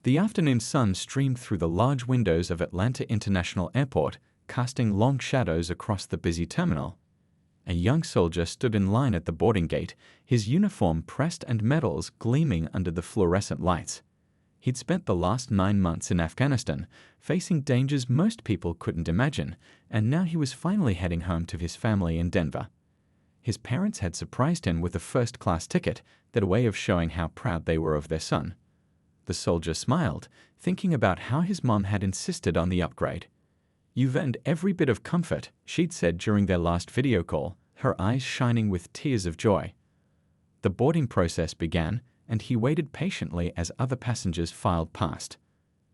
The afternoon sun streamed through the large windows of Atlanta International Airport, casting long shadows across the busy terminal. A young soldier stood in line at the boarding gate, his uniform pressed and medals gleaming under the fluorescent lights. He'd spent the last 9 months in Afghanistan, facing dangers most people couldn't imagine, and now he was finally heading home to his family in Denver. His parents had surprised him with a first-class ticket, their way of showing how proud they were of their son. The soldier smiled, thinking about how his mom had insisted on the upgrade. "You've earned every bit of comfort," she'd said during their last video call, her eyes shining with tears of joy. The boarding process began, and he waited patiently as other passengers filed past.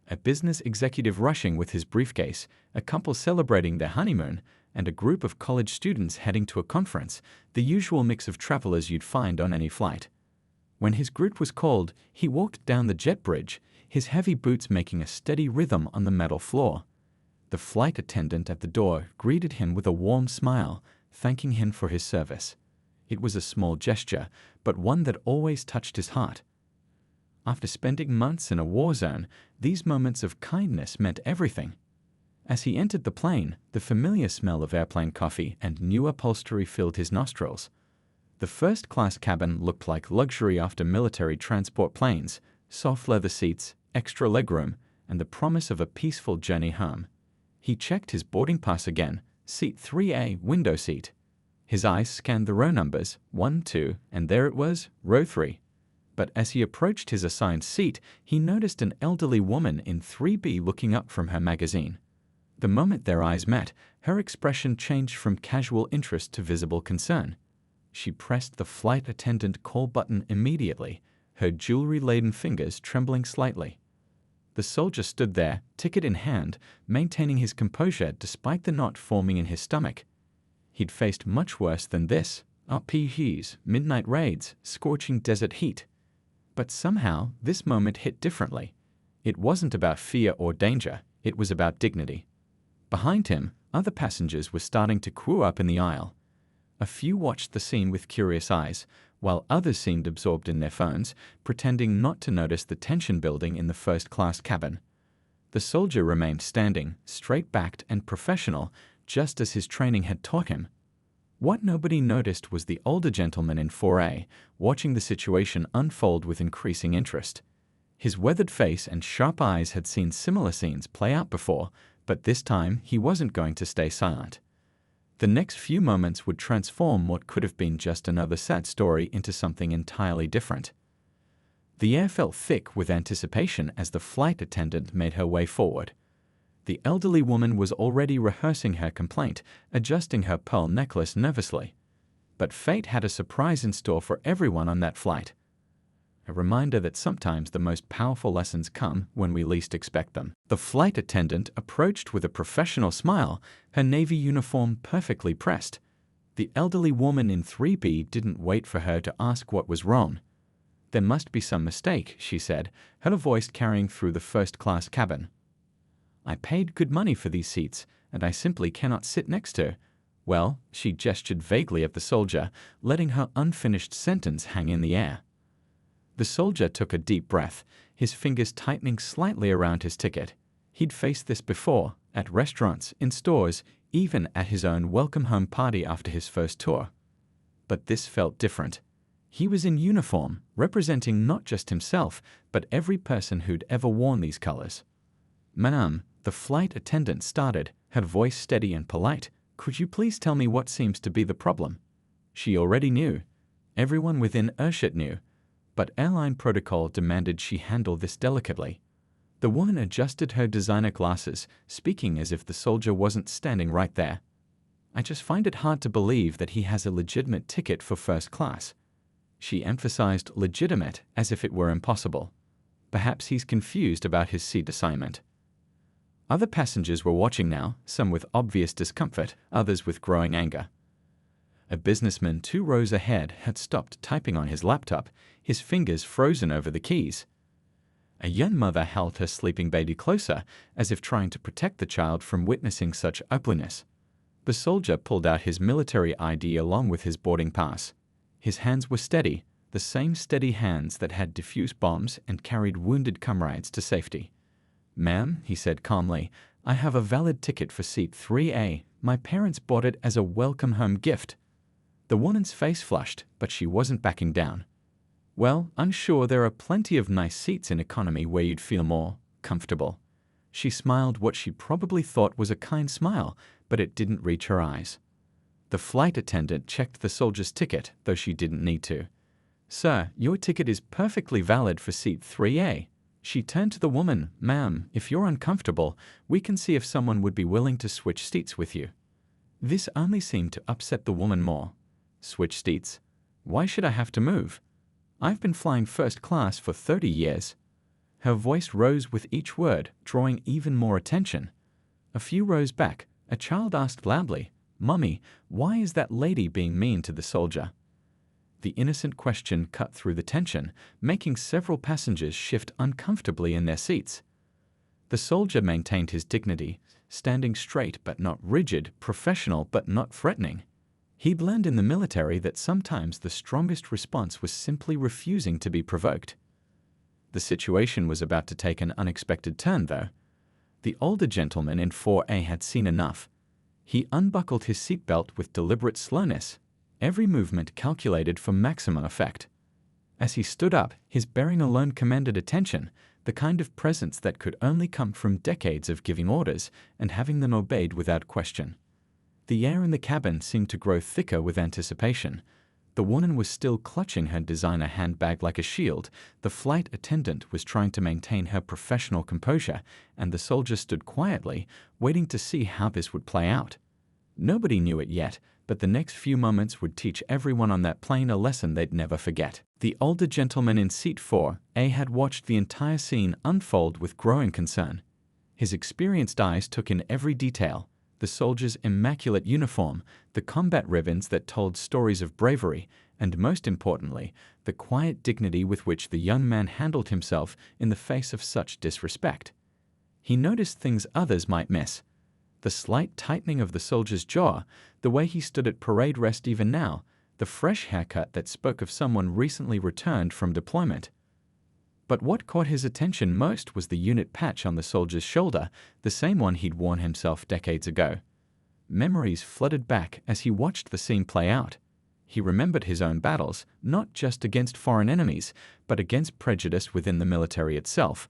A business executive rushing with his briefcase, a couple celebrating their honeymoon, and a group of college students heading to a conference, the usual mix of travelers you'd find on any flight. When his group was called, he walked down the jet bridge, his heavy boots making a steady rhythm on the metal floor. The flight attendant at the door greeted him with a warm smile, thanking him for his service. It was a small gesture, but one that always touched his heart. After spending months in a war zone, these moments of kindness meant everything. As he entered the plane, the familiar smell of airplane coffee and new upholstery filled his nostrils. The first-class cabin looked like luxury after military transport planes, soft leather seats, extra legroom, and the promise of a peaceful journey home. He checked his boarding pass again, seat 3A, window seat. His eyes scanned the row numbers, 1, 2, and there it was, row 3. But as he approached his assigned seat, he noticed an elderly woman in 3B looking up from her magazine. The moment their eyes met, her expression changed from casual interest to visible concern. She pressed the flight attendant call button immediately, her jewelry-laden fingers trembling slightly. The soldier stood there, ticket in hand, maintaining his composure despite the knot forming in his stomach. He'd faced much worse than this: RPGs, midnight raids, scorching desert heat. But somehow, this moment hit differently. It wasn't about fear or danger, it was about dignity. Behind him, other passengers were starting to queue up in the aisle. A few watched the scene with curious eyes, while others seemed absorbed in their phones, pretending not to notice the tension building in the first-class cabin. The soldier remained standing, straight-backed and professional, just as his training had taught him. What nobody noticed was the older gentleman in 4A, watching the situation unfold with increasing interest. His weathered face and sharp eyes had seen similar scenes play out before, but this time he wasn't going to stay silent. The next few moments would transform what could have been just another sad story into something entirely different. The air felt thick with anticipation as the flight attendant made her way forward. The elderly woman was already rehearsing her complaint, adjusting her pearl necklace nervously. But fate had a surprise in store for everyone on that flight. A reminder that sometimes the most powerful lessons come when we least expect them. The flight attendant approached with a professional smile, her navy uniform perfectly pressed. The elderly woman in 3B didn't wait for her to ask what was wrong. "There must be some mistake," she said, her voice carrying through the first-class cabin. "I paid good money for these seats, and I simply cannot sit next to..." Well, she gestured vaguely at the soldier, letting her unfinished sentence hang in the air. The soldier took a deep breath, his fingers tightening slightly around his ticket. He'd faced this before, at restaurants, in stores, even at his own welcome home party after his first tour. But this felt different. He was in uniform, representing not just himself, but every person who'd ever worn these colors. "Madame," the flight attendant started, her voice steady and polite, "could you please tell me what seems to be the problem?" She already knew. Everyone within earshot knew. But airline protocol demanded she handle this delicately. The woman adjusted her designer glasses, speaking as if the soldier wasn't standing right there. "I just find it hard to believe that he has a legitimate ticket for first class." She emphasized legitimate as if it were impossible. Perhaps he's confused about his seat assignment. Other passengers were watching now, some with obvious discomfort, others with growing anger. A businessman 2 rows ahead had stopped typing on his laptop, his fingers frozen over the keys. A young mother held her sleeping baby closer, as if trying to protect the child from witnessing such ugliness. The soldier pulled out his military ID along with his boarding pass. His hands were steady, the same steady hands that had defused bombs and carried wounded comrades to safety. "Ma'am," he said calmly, "I have a valid ticket for seat 3A. My parents bought it as a welcome home gift." The woman's face flushed, but she wasn't backing down. "Well, I'm sure there are plenty of nice seats in economy where you'd feel more comfortable." She smiled what she probably thought was a kind smile, but it didn't reach her eyes. The flight attendant checked the soldier's ticket, though she didn't need to. "Sir, your ticket is perfectly valid for seat 3A. She turned to the woman. "Ma'am, if you're uncomfortable, we can see if someone would be willing to switch seats with you." This only seemed to upset the woman more. "Switch seats? Why should I have to move? I've been flying first class for 30 years. Her voice rose with each word, drawing even more attention. A few rows back, a child asked loudly, "Mummy, why is that lady being mean to the soldier?" The innocent question cut through the tension, making several passengers shift uncomfortably in their seats. The soldier maintained his dignity, standing straight but not rigid, professional but not threatening. He'd learned in the military that sometimes the strongest response was simply refusing to be provoked. The situation was about to take an unexpected turn, though. The older gentleman in 4A had seen enough. He unbuckled his seatbelt with deliberate slowness, every movement calculated for maximum effect. As he stood up, his bearing alone commanded attention, the kind of presence that could only come from decades of giving orders and having them obeyed without question. The air in the cabin seemed to grow thicker with anticipation. The woman was still clutching her designer handbag like a shield, the flight attendant was trying to maintain her professional composure, and the soldier stood quietly, waiting to see how this would play out. Nobody knew it yet, but the next few moments would teach everyone on that plane a lesson they'd never forget. The older gentleman in seat 4A had watched the entire scene unfold with growing concern. His experienced eyes took in every detail: the soldier's immaculate uniform, the combat ribbons that told stories of bravery, and most importantly, the quiet dignity with which the young man handled himself in the face of such disrespect. He noticed things others might miss: the slight tightening of the soldier's jaw, the way he stood at parade rest even now, the fresh haircut that spoke of someone recently returned from deployment. But what caught his attention most was the unit patch on the soldier's shoulder, the same one he'd worn himself decades ago. Memories flooded back as he watched the scene play out. He remembered his own battles, not just against foreign enemies, but against prejudice within the military itself.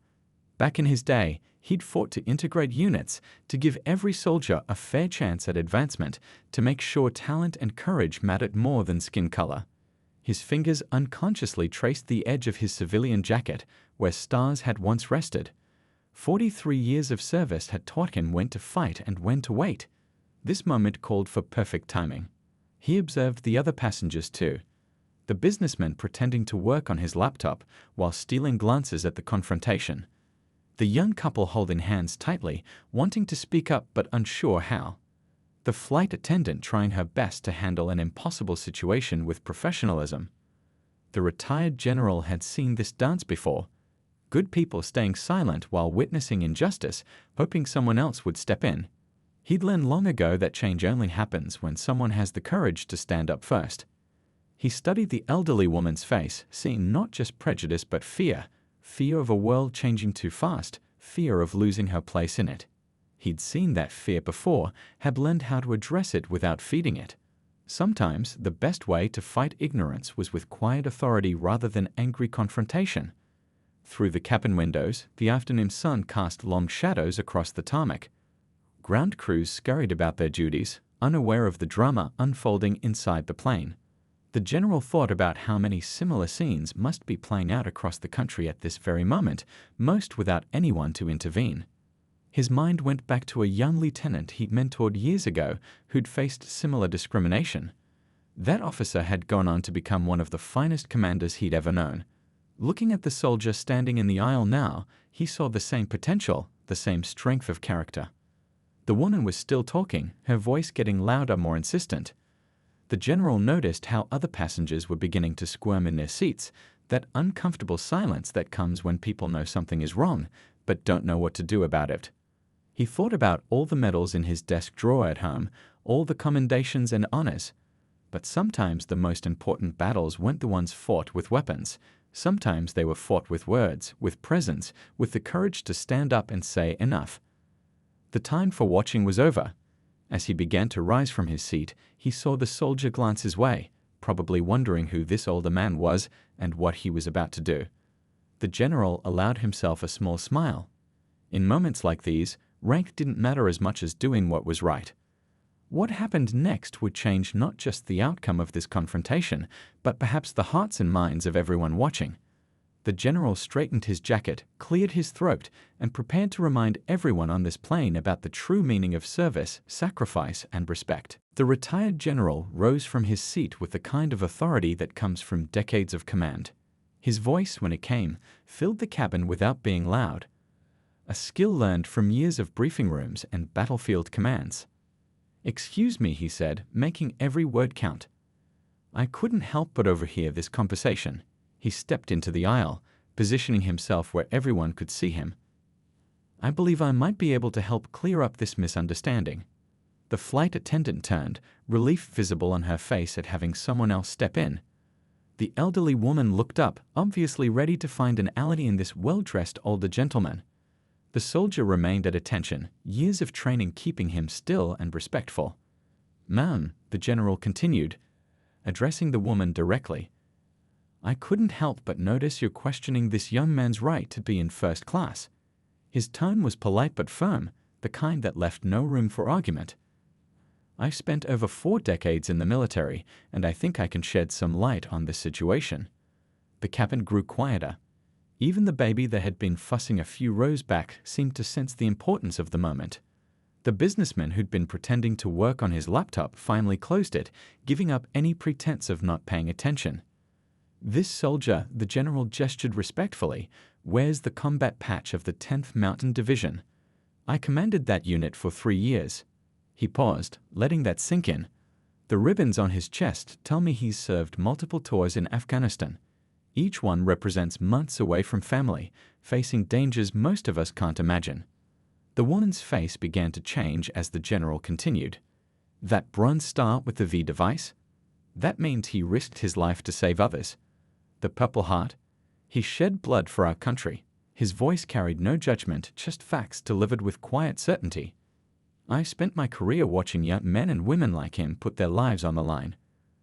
Back in his day, he'd fought to integrate units, to give every soldier a fair chance at advancement, to make sure talent and courage mattered more than skin color. His fingers unconsciously traced the edge of his civilian jacket, where stars had once rested. 43 years of service had taught him when to fight and when to wait. This moment called for perfect timing. He observed the other passengers too. The businessman pretending to work on his laptop while stealing glances at the confrontation. The young couple holding hands tightly, wanting to speak up but unsure how. The flight attendant trying her best to handle an impossible situation with professionalism. The retired general had seen this dance before. Good people staying silent while witnessing injustice, hoping someone else would step in. He'd learned long ago that change only happens when someone has the courage to stand up first. He studied the elderly woman's face, seeing not just prejudice but fear. Fear of a world changing too fast, fear of losing her place in it. He'd seen that fear before, had learned how to address it without feeding it. Sometimes the best way to fight ignorance was with quiet authority rather than angry confrontation. Through the cabin windows, the afternoon sun cast long shadows across the tarmac. Ground crews scurried about their duties, unaware of the drama unfolding inside the plane. The general thought about how many similar scenes must be playing out across the country at this very moment, most without anyone to intervene. His mind went back to a young lieutenant he'd mentored years ago who'd faced similar discrimination. That officer had gone on to become one of the finest commanders he'd ever known. Looking at the soldier standing in the aisle now, he saw the same potential, the same strength of character. The woman was still talking, her voice getting louder, more insistent. The general noticed how other passengers were beginning to squirm in their seats, that uncomfortable silence that comes when people know something is wrong, but don't know what to do about it. He thought about all the medals in his desk drawer at home, all the commendations and honors. But sometimes the most important battles weren't the ones fought with weapons. Sometimes they were fought with words, with presence, with the courage to stand up and say enough. The time for watching was over. As he began to rise from his seat, he saw the soldier glance his way, probably wondering who this older man was and what he was about to do. The general allowed himself a small smile. In moments like these, rank didn't matter as much as doing what was right. What happened next would change not just the outcome of this confrontation, but perhaps the hearts and minds of everyone watching. The general straightened his jacket, cleared his throat, and prepared to remind everyone on this plane about the true meaning of service, sacrifice, and respect. The retired general rose from his seat with the kind of authority that comes from decades of command. His voice, when it came, filled the cabin without being loud. A skill learned from years of briefing rooms and battlefield commands. "Excuse me," he said, making every word count. "I couldn't help but overhear this conversation." He stepped into the aisle, positioning himself where everyone could see him. "I believe I might be able to help clear up this misunderstanding." The flight attendant turned, relief visible on her face at having someone else step in. The elderly woman looked up, obviously ready to find an ally in this well-dressed older gentleman. The soldier remained at attention, years of training keeping him still and respectful. "Ma'am," the general continued, addressing the woman directly, "I couldn't help but notice you're questioning this young man's right to be in first class." His tone was polite but firm, the kind that left no room for argument. "I've spent over 4 decades in the military, and I think I can shed some light on this situation." The cabin grew quieter. Even the baby that had been fussing a few rows back seemed to sense the importance of the moment. The businessman who'd been pretending to work on his laptop finally closed it, giving up any pretense of not paying attention. "This soldier," the general gestured respectfully, "wears the combat patch of the 10th Mountain Division. I commanded that unit for 3 years." He paused, letting that sink in. "The ribbons on his chest tell me he's served multiple tours in Afghanistan. Each one represents months away from family, facing dangers most of us can't imagine." The woman's face began to change as the general continued. "That bronze star with the V device? That means he risked his life to save others. The Purple Heart? He shed blood for our country." His voice carried no judgment, just facts delivered with quiet certainty. "I spent my career watching young men and women like him put their lives on the line.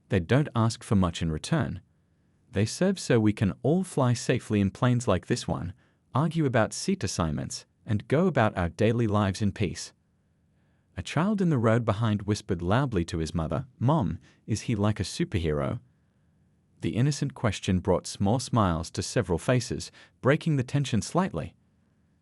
They don't ask for much in return. They serve so we can all fly safely in planes like this one, argue about seat assignments, and go about our daily lives in peace." A child in the road behind whispered loudly to his mother, "Mom, is he like a superhero?" The innocent question brought small smiles to several faces, breaking the tension slightly.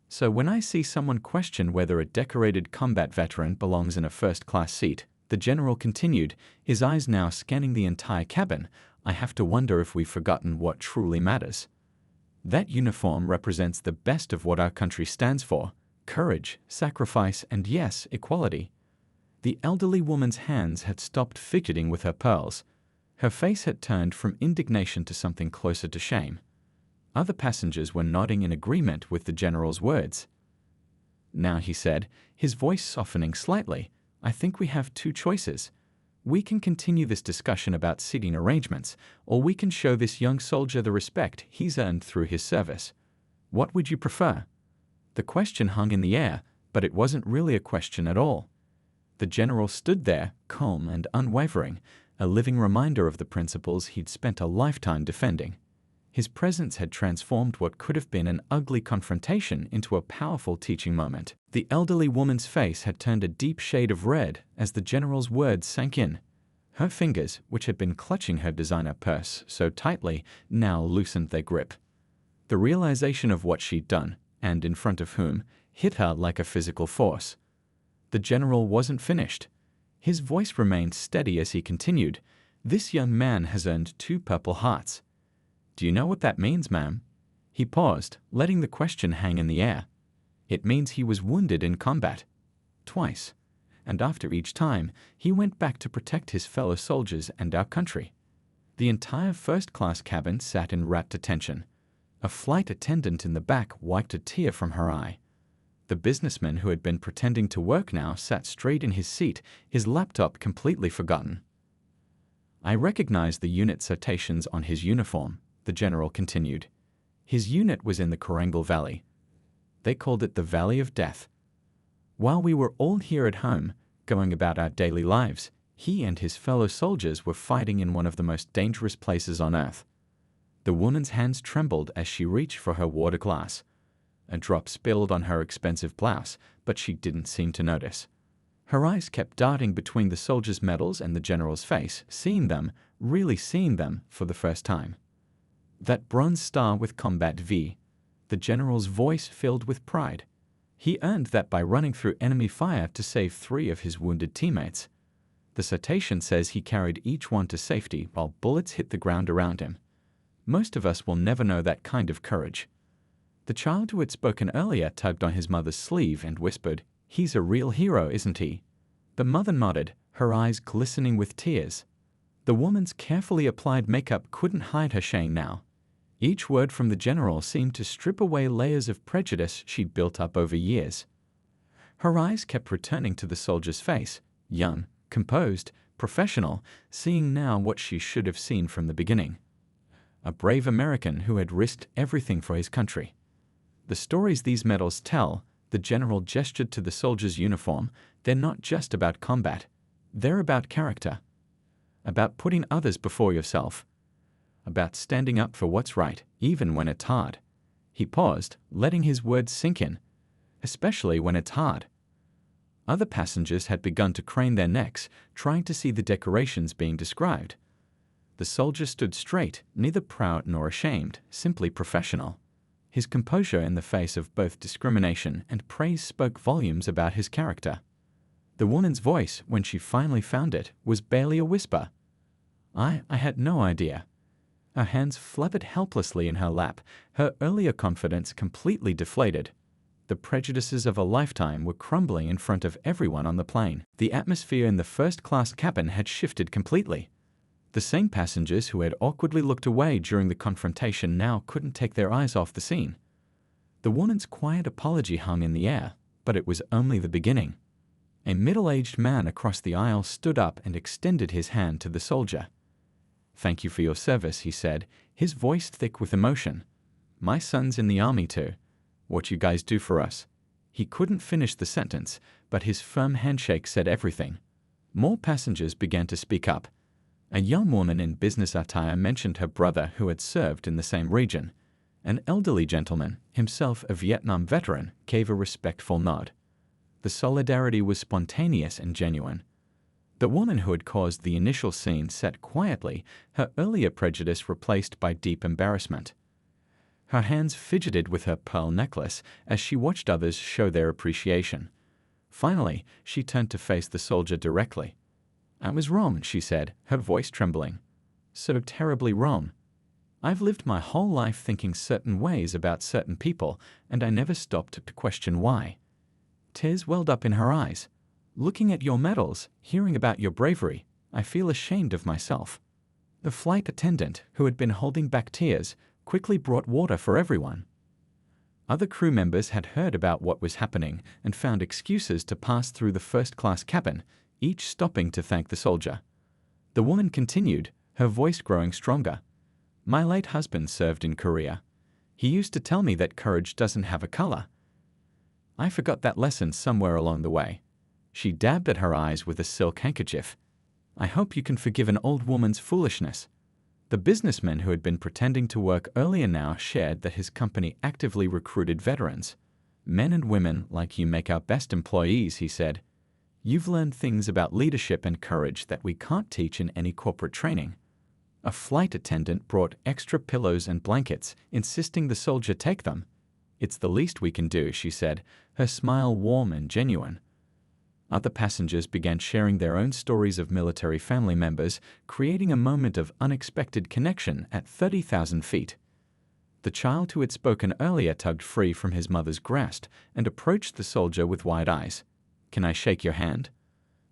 "So when I see someone question whether a decorated combat veteran belongs in a first-class seat," the general continued, his eyes now scanning the entire cabin, "I have to wonder if we've forgotten what truly matters. That uniform represents the best of what our country stands for: courage, sacrifice, and yes, equality." The elderly woman's hands had stopped fidgeting with her pearls. Her face had turned from indignation to something closer to shame. Other passengers were nodding in agreement with the general's words. "Now," he said, his voice softening slightly, "I think we have 2 choices. We can continue this discussion about seating arrangements, or we can show this young soldier the respect he's earned through his service. What would you prefer?" The question hung in the air, but it wasn't really a question at all. The general stood there, calm and unwavering, a living reminder of the principles he'd spent a lifetime defending. His presence had transformed what could have been an ugly confrontation into a powerful teaching moment. The elderly woman's face had turned a deep shade of red as the general's words sank in. Her fingers, which had been clutching her designer purse so tightly, now loosened their grip. The realization of what she'd done, and in front of whom, hit her like a physical force. The general wasn't finished. His voice remained steady as he continued, "This young man has earned 2 Purple Hearts. Do you know what that means, ma'am?" He paused, letting the question hang in the air. "It means he was wounded in combat. Twice. And after each time, he went back to protect his fellow soldiers and our country." The entire first-class cabin sat in rapt attention. A flight attendant in the back wiped a tear from her eye. The businessman who had been pretending to work now sat straight in his seat, his laptop completely forgotten. I recognize the unit citations on his uniform, the general continued. His unit was in the Korangal Valley. They called it the Valley of Death. While we were all here at home, going about our daily lives, he and his fellow soldiers were fighting in one of the most dangerous places on earth. The woman's hands trembled as she reached for her water glass. A drop spilled on her expensive blouse, but she didn't seem to notice. Her eyes kept darting between the soldier's medals and the general's face, seeing them, really seeing them, for the first time. That bronze star with Combat V. The general's voice filled with pride. He earned that by running through enemy fire to save 3 of his wounded teammates. The citation says he carried each one to safety while bullets hit the ground around him. Most of us will never know that kind of courage. The child who had spoken earlier tugged on his mother's sleeve and whispered, "He's a real hero, isn't he?" The mother nodded, her eyes glistening with tears. The woman's carefully applied makeup couldn't hide her shame now. Each word from the general seemed to strip away layers of prejudice she'd built up over years. Her eyes kept returning to the soldier's face, young, composed, professional, seeing now what she should have seen from the beginning. A brave American who had risked everything for his country. The stories these medals tell, the general gestured to the soldier's uniform, they're not just about combat. They're about character. About putting others before yourself. About standing up for what's right, even when it's hard. He paused, letting his words sink in. Especially when it's hard. Other passengers had begun to crane their necks, trying to see the decorations being described. The soldier stood straight, neither proud nor ashamed, simply professional. His composure in the face of both discrimination and praise spoke volumes about his character. The woman's voice, when she finally found it, was barely a whisper. I had no idea. Her hands fluttered helplessly in her lap, her earlier confidence completely deflated. The prejudices of a lifetime were crumbling in front of everyone on the plane. The atmosphere in the first-class cabin had shifted completely. The same passengers who had awkwardly looked away during the confrontation now couldn't take their eyes off the scene. The woman's quiet apology hung in the air, but it was only the beginning. A middle-aged man across the aisle stood up and extended his hand to the soldier. "Thank you for your service," he said, his voice thick with emotion. "My son's in the army too. What you guys do for us." He couldn't finish the sentence, but his firm handshake said everything. More passengers began to speak up. A young woman in business attire mentioned her brother who had served in the same region. An elderly gentleman, himself a Vietnam veteran, gave a respectful nod. The solidarity was spontaneous and genuine. The woman who had caused the initial scene sat quietly, her earlier prejudice replaced by deep embarrassment. Her hands fidgeted with her pearl necklace as she watched others show their appreciation. Finally, she turned to face the soldier directly. "I was wrong," she said, her voice trembling. "So terribly wrong. I've lived my whole life thinking certain ways about certain people, and I never stopped to question why." Tears welled up in her eyes. "Looking at your medals, hearing about your bravery, I feel ashamed of myself." The flight attendant, who had been holding back tears, quickly brought water for everyone. Other crew members had heard about what was happening and found excuses to pass through the first-class cabin, each stopping to thank the soldier. The woman continued, her voice growing stronger. "My late husband served in Korea. He used to tell me that courage doesn't have a color. I forgot that lesson somewhere along the way." She dabbed at her eyes with a silk handkerchief. "I hope you can forgive an old woman's foolishness." The businessman who had been pretending to work earlier now shared that his company actively recruited veterans. "Men and women like you make our best employees," he said. "You've learned things about leadership and courage that we can't teach in any corporate training." A flight attendant brought extra pillows and blankets, insisting the soldier take them. "It's the least we can do," she said, her smile warm and genuine. Other passengers began sharing their own stories of military family members, creating a moment of unexpected connection at 30,000 feet. The child who had spoken earlier tugged free from his mother's grasp and approached the soldier with wide eyes. "Can I shake your hand?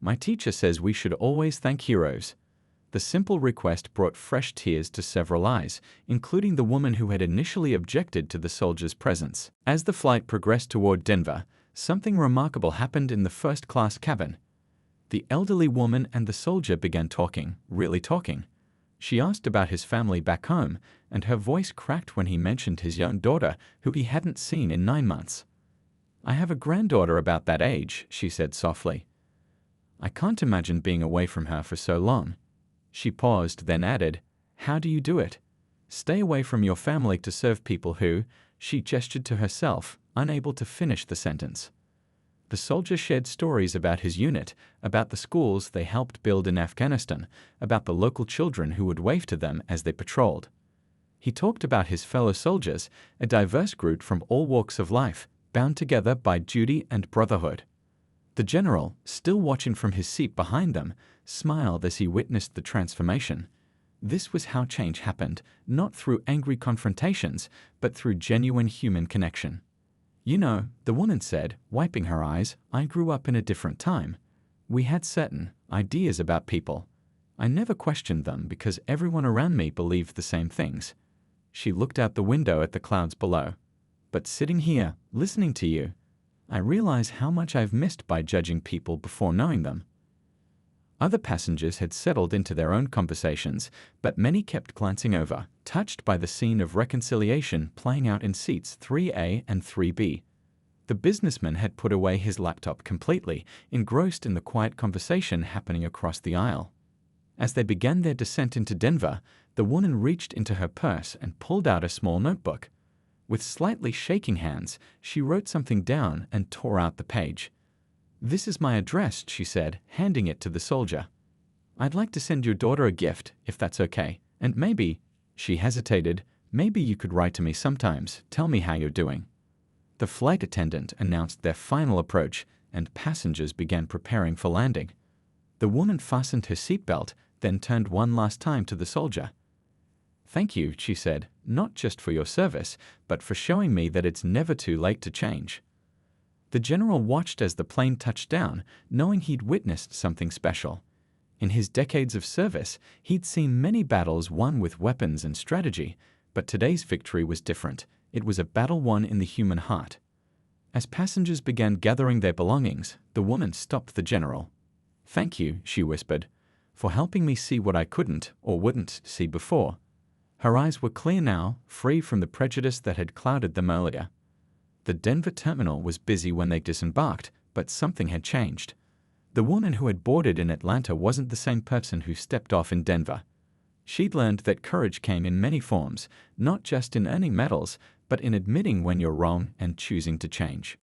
My teacher says we should always thank heroes." The simple request brought fresh tears to several eyes, including the woman who had initially objected to the soldier's presence. As the flight progressed toward Denver, something remarkable happened in the first-class cabin. The elderly woman and the soldier began talking, really talking. She asked about his family back home, and her voice cracked when he mentioned his young daughter, who he hadn't seen in 9 months. "I have a granddaughter about that age," she said softly. "I can't imagine being away from her for so long." She paused, then added, "How do you do it? Stay away from your family to serve people who—" She gestured to herself, unable to finish the sentence. The soldier shared stories about his unit, about the schools they helped build in Afghanistan, about the local children who would wave to them as they patrolled. He talked about his fellow soldiers, a diverse group from all walks of life, bound together by duty and brotherhood. The general, still watching from his seat behind them, smiled as he witnessed the transformation. This was how change happened, not through angry confrontations, but through genuine human connection. "You know," the woman said, wiping her eyes, "I grew up in a different time. We had certain ideas about people. I never questioned them because everyone around me believed the same things." She looked out the window at the clouds below. "But sitting here, listening to you, I realize how much I've missed by judging people before knowing them." Other passengers had settled into their own conversations, but many kept glancing over, touched by the scene of reconciliation playing out in seats 3A and 3B. The businessman had put away his laptop completely, engrossed in the quiet conversation happening across the aisle. As they began their descent into Denver, the woman reached into her purse and pulled out a small notebook. With slightly shaking hands, she wrote something down and tore out the page. "This is my address," she said, handing it to the soldier. "I'd like to send your daughter a gift, if that's okay. And maybe," she hesitated, "maybe you could write to me sometimes, tell me how you're doing." The flight attendant announced their final approach, and passengers began preparing for landing. The woman fastened her seatbelt, then turned one last time to the soldier. "Thank you," she said, "not just for your service, but for showing me that it's never too late to change." The general watched as the plane touched down, knowing he'd witnessed something special. In his decades of service, he'd seen many battles won with weapons and strategy, but today's victory was different. It was a battle won in the human heart. As passengers began gathering their belongings, the woman stopped the general. "Thank you," she whispered, "for helping me see what I couldn't or wouldn't see before." Her eyes were clear now, free from the prejudice that had clouded them earlier. The Denver terminal was busy when they disembarked, but something had changed. The woman who had boarded in Atlanta wasn't the same person who stepped off in Denver. She'd learned that courage came in many forms, not just in earning medals, but in admitting when you're wrong and choosing to change.